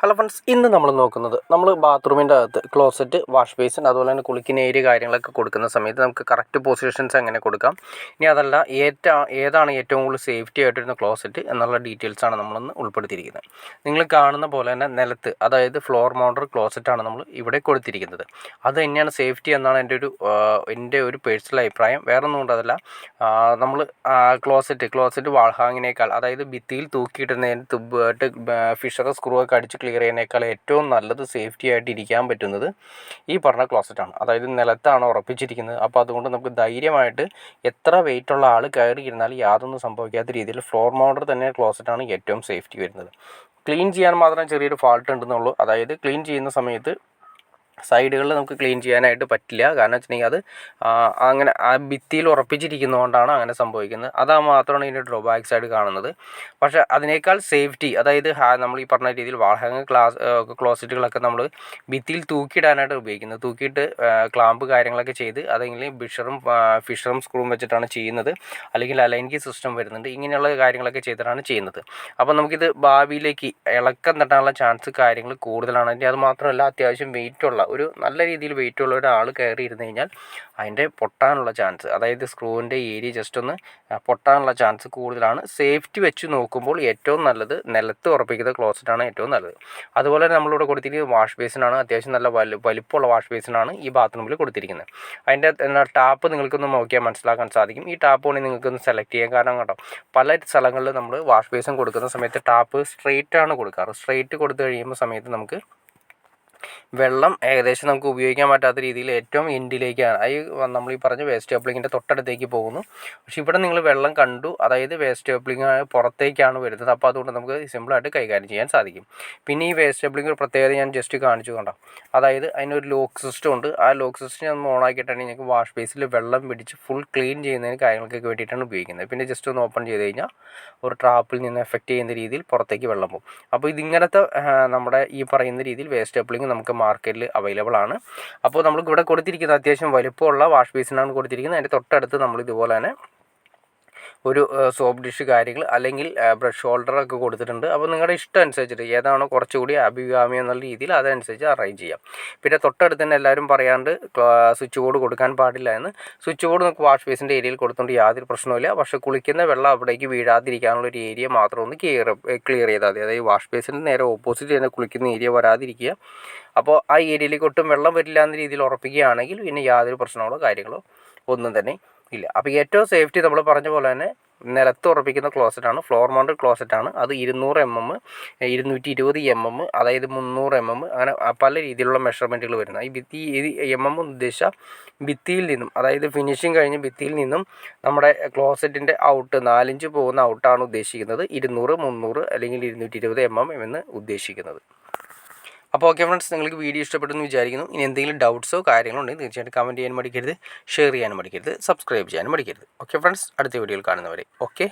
Hello friends, ഇന്ന് നമ്മൾ നോക്കുന്നത് നമ്മൾ ബാത്റൂമിൻ്റെ അകത്ത് ക്ലോസറ്റ്, വാഷ് ബേസിൻ, അതുപോലെ തന്നെ കുളിക്കുന്ന ഏരിയ കാര്യങ്ങളൊക്കെ കൊടുക്കുന്ന സമയത്ത് നമുക്ക് കറക്റ്റ് പൊസിഷൻസ് എങ്ങനെ കൊടുക്കാം, ഇനി അതല്ല ഏതാണ് ഏറ്റവും കൂടുതൽ സേഫ്റ്റി ആയിട്ടിരുന്ന ക്ലോസറ്റ് എന്നുള്ള ഡീറ്റെയിൽസാണ് നമ്മളൊന്ന് ഉൾപ്പെടുത്തിയിരിക്കുന്നത്. നിങ്ങൾ കാണുന്ന പോലെ തന്നെ നിലത്ത്, അതായത് ഫ്ലോർ മൗണ്ടർ ക്ലോസറ്റാണ് നമ്മൾ ഇവിടെ കൊടുത്തിരിക്കുന്നത്. അത് തന്നെയാണ് സേഫ്റ്റി എന്നാണ് എൻ്റെ ഒരു പേഴ്സണൽ അഭിപ്രായം. വേറെ ഒന്നും കൊണ്ടതല്ല, നമ്മൾ ക്ലോസറ്റ് വാൾ ഹാങ്ങിനേക്കാൾ, അതായത് ഭിത്തിയിൽ തൂക്കിയിടുന്നതിന് തുമ്പായിട്ട് ഫിഷർ സ്ക്രൂ ഒക്കെ അടിച്ച് ക്ലിയർ ചെയ്യുന്നതിനേക്കാൾ ഏറ്റവും നല്ലത് സേഫ്റ്റി ആയിട്ട് ഇരിക്കാൻ പറ്റുന്നത് ഈ പറഞ്ഞ ക്ലോസറ്റാണ്. അതായത് നിലത്താണ് ഉറപ്പിച്ചിരിക്കുന്നത്. അപ്പോൾ അതുകൊണ്ട് നമുക്ക് ധൈര്യമായിട്ട് എത്ര വെയിറ്റുള്ള ആൾ കയറിയിരുന്നാലും യാതൊന്നും സംഭവിക്കാത്ത രീതിയിൽ ഫ്ലോർ മൗണ്ടർ തന്നെ ക്ലോസറ്റാണ് ഏറ്റവും സേഫ്റ്റി വരുന്നത്. ക്ലീൻ ചെയ്യാൻ മാത്രം ചെറിയൊരു ഫാൾട്ട് ഉണ്ടെന്നുള്ളൂ. അതായത് ക്ലീൻ ചെയ്യുന്ന സമയത്ത് സൈഡുകളിൽ നമുക്ക് ക്ലീൻ ചെയ്യാനായിട്ട് പറ്റില്ല. കാരണം വെച്ചിട്ടുണ്ടെങ്കിൽ അത് അങ്ങനെ ആ ഭിത്തിയിൽ ഉറപ്പിച്ചിരിക്കുന്നതുകൊണ്ടാണ് അങ്ങനെ സംഭവിക്കുന്നത്. അത് മാത്രമാണ് ഇതിൻ്റെ ഡ്രോബാക്സ് ആയിട്ട് കാണുന്നത്. പക്ഷേ അതിനേക്കാൾ സേഫ്റ്റി, അതായത് നമ്മൾ ഈ പറഞ്ഞ രീതിയിൽ വാൾ ഹാങ് ക്ലോസറ്റുകളൊക്കെ നമ്മൾ ഭിത്തിയിൽ തൂക്കിയിടാനായിട്ട് ഉപയോഗിക്കുന്നത്. തൂക്കിയിട്ട് ക്ലാമ്പ് കാര്യങ്ങളൊക്കെ ചെയ്ത്, അതെങ്കിൽ ഫിഷറും സ്ക്രൂവും വെച്ചിട്ടാണ് ചെയ്യുന്നത്. അല്ലെങ്കിൽ അലൈൻകി സിസ്റ്റം വരുന്നുണ്ട്. ഇങ്ങനെയുള്ള കാര്യങ്ങളൊക്കെ ചെയ്തിട്ടാണ് ചെയ്യുന്നത്. അപ്പോൾ നമുക്കിത് ഭാവിയിലേക്ക് ഇളക്കം തട്ടാനുള്ള ചാൻസ് കാര്യങ്ങൾ കൂടുതലാണ്. ഇനി അത് മാത്രമല്ല, അത്യാവശ്യം വെയിറ്റുള്ള നല്ല രീതിയിൽ വെയിറ്റുള്ള ഒരാൾ കയറി ഇരുന്ന് കഴിഞ്ഞാൽ അതിൻ്റെ പൊട്ടാനുള്ള ചാൻസ്, അതായത് സ്ക്രൂവിൻ്റെ ഏരിയ ജസ്റ്റ് ഒന്ന് പൊട്ടാനുള്ള ചാൻസ് കൂടുതലാണ്. സേഫ്റ്റി വെച്ച് നോക്കുമ്പോൾ ഏറ്റവും നല്ലത് നിലത്ത് ഉറപ്പിക്കുന്ന ക്ലോസറ്റാണ് ഏറ്റവും നല്ലത്. അതുപോലെ തന്നെ നമ്മളിവിടെ കൊടുത്തിരിക്കുന്നത് വാഷ് ബേസിനാണ്. അത്യാവശ്യം നല്ല വലിപ്പമുള്ള വാഷ് ബേസിനാണ് ഈ ബാത്റൂമിൽ കൊടുത്തിരിക്കുന്നത്. അതിൻ്റെ ടാപ്പ് നിങ്ങൾക്കൊന്ന് നോക്കിയാൽ മനസ്സിലാക്കാൻ സാധിക്കും. ഈ ടാപ്പ് വേണമെങ്കിൽ നിങ്ങൾക്കൊന്ന് സെലക്ട് ചെയ്യാം. കാരണം കേട്ടോ, പല സ്ഥലങ്ങളിൽ നമ്മൾ വാഷ് ബേസിൻ കൊടുക്കുന്ന സമയത്ത് ടാപ്പ് സ്ട്രെയിറ്റ് ആണ് കൊടുക്കാറ്. സ്ട്രെയിറ്റ് കൊടുത്തു കഴിയുമ്പോൾ സമയത്ത് നമുക്ക് വെള്ളം ഏകദേശം നമുക്ക് ഉപയോഗിക്കാൻ പറ്റാത്ത രീതിയിൽ ഏറ്റവും എൻഡിലേക്കാണ് നമ്മൾ ഈ പറഞ്ഞ വേസ്റ്റ് കപ്ലിങ്ങിൻ്റെ തൊട്ടടുത്തേക്ക് പോകുന്നു. പക്ഷേ ഇവിടെ നിങ്ങൾ വെള്ളം കണ്ടു, അതായത് വേസ്റ്റ് കപ്ലിങ് പുറത്തേക്കാണ് വരുന്നത്. അപ്പോൾ അതുകൊണ്ട് നമുക്ക് സിമ്പിളായിട്ട് കൈകാര്യം ചെയ്യാൻ സാധിക്കും. പിന്നെ ഈ വേസ്റ്റ് കപ്ലിങ് ഒരു പ്രത്യേകത ഞാൻ ജസ്റ്റ് കാണിച്ചു കണ്ടോ, അതായത് അതിനൊരു ലോക്ക് സിസ്റ്റം ഉണ്ട്. ആ ലോക്ക് സിസ്റ്റം ഒന്ന് ഓണാക്കിയിട്ടാണെങ്കിൽ നിങ്ങൾക്ക് വാഷ് ബേസിൽ വെള്ളം പിടിച്ച് ഫുൾ ക്ലീൻ ചെയ്യുന്നതിന് കാര്യങ്ങൾക്കൊക്കെ വേണ്ടിയിട്ടാണ് ഉപയോഗിക്കുന്നത്. പിന്നെ ജസ്റ്റ് ഒന്ന് ഓപ്പൺ ചെയ്ത് കഴിഞ്ഞാൽ ഒരു ട്രാപ്പിൽ നിന്ന് എഫക്റ്റ് ചെയ്യുന്ന രീതിയിൽ പുറത്തേക്ക് വെള്ളം പോകും. അപ്പോൾ ഇതിങ്ങനത്തെ നമ്മുടെ ഈ പറയുന്ന രീതിയിൽ വേസ്റ്റ് കപ്ലിങ് നമുക്ക് മാർക്കറ്റിൽ അവൈലബിൾ ആണ്. അപ്പോൾ നമുക്ക് ഇവിടെ കൊടുത്തിരിക്കുന്നത് അത്യാവശ്യം വലുപ്പമുള്ള വാഷ് ബേസിനാണ് കൊടുത്തിരിക്കുന്നത്. അതിൻ്റെ തൊട്ടടുത്ത് നമ്മൾ ഇതുപോലെ തന്നെ ഒരു സോപ്പ് ഡിഷ് കാര്യങ്ങൾ അല്ലെങ്കിൽ ബ്രഷ് ഹോൾഡറൊക്കെ കൊടുത്തിട്ടുണ്ട്. അപ്പോൾ നിങ്ങളുടെ ഇഷ്ടം അനുസരിച്ചിട്ട് ഏതാണോ കുറച്ചുകൂടി അഭികാമ്യം എന്നുള്ള രീതിയിൽ അതനുസരിച്ച് അറേഞ്ച് ചെയ്യാം. പിന്നെ തൊട്ടടുത്ത് തന്നെ എല്ലാവരും പറയാണ്ട് സ്വിച്ച് ബോർഡ് കൊടുക്കാൻ പാടില്ല എന്ന്. സ്വിച്ച് ബോർഡ് നമുക്ക് വാഷ് ബേസിൻ്റെ ഏരിയയിൽ കൊടുത്തുകൊണ്ട് യാതൊരു പ്രശ്നവുമില്ല. പക്ഷേ കുളിക്കുന്ന വെള്ളം അവിടേക്ക് വീഴാതിരിക്കാനുള്ള ഒരു ഏരിയ മാത്രം ഒന്ന് ക്ലിയർ ചെയ്താൽ മതി. അതായത് വാഷ് ബേസിന് നേരെ ഓപ്പോസിറ്റ് തന്നെ കുളിക്കുന്ന ഏരിയ വരാതിരിക്കുക. അപ്പോൾ ആ ഏരിയയിലേക്ക് ഒട്ടും വെള്ളം വരില്ല എന്ന രീതിയിൽ ഉറപ്പിക്കുകയാണെങ്കിൽ പിന്നെ യാതൊരു പ്രശ്നങ്ങളോ കാര്യങ്ങളോ ഒന്നും തന്നെ ഇല്ല. അപ്പോൾ ഏറ്റവും സേഫ്റ്റി നമ്മൾ പറഞ്ഞ പോലെ തന്നെ നിലത്ത് ഉറപ്പിക്കുന്ന ക്ലോസറ്റാണ്, ഫ്ലോർ മൗണ്ടഡ് ക്ലോസറ്റാണ്. അത് 200 mm, 220 mm, അതായത് 300 mm, അങ്ങനെ പല രീതിയിലുള്ള മെഷർമെൻറ്റുകൾ വരുന്നത്. ഈ ഭിത്തി ഉദ്ദേശിച്ച ഭിത്തിയിൽ നിന്നും, അതായത് ഫിനിഷിങ് കഴിഞ്ഞ് ഭിത്തിയിൽ നിന്നും നമ്മുടെ ക്ലോസറ്റിൻ്റെ ഔട്ട് 4 ഇഞ്ച് പോകുന്ന ഔട്ടാണ് ഉദ്ദേശിക്കുന്നത് 200, 300 അല്ലെങ്കിൽ 220 mm എന്ന് ഉദ്ദേശിക്കുന്നത്. അപ്പോൾ ഓക്കെ ഫ്രണ്ട്സ്, നിങ്ങൾക്ക് വീഡിയോ ഇഷ്ടപ്പെട്ടെന്ന് വിചാരിക്കുന്നു. ഇനി എന്തെങ്കിലും ഡൗട്ട്സോ കാര്യങ്ങളോ ഉണ്ടെങ്കിൽ തീർച്ചയായിട്ടും കമൻറ്റ് ചെയ്യാൻ മടിക്കരുത്, ഷെയർ ചെയ്യാനും മടിക്കരുത്, സബ്സ്ക്രൈബ് ചെയ്യാനും മടിക്കരുത്. ഓക്കെ ഫ്രണ്ട്സ്, അടുത്ത വീഡിയോയിൽ കാണുന്നവരെ ഓക്കെ.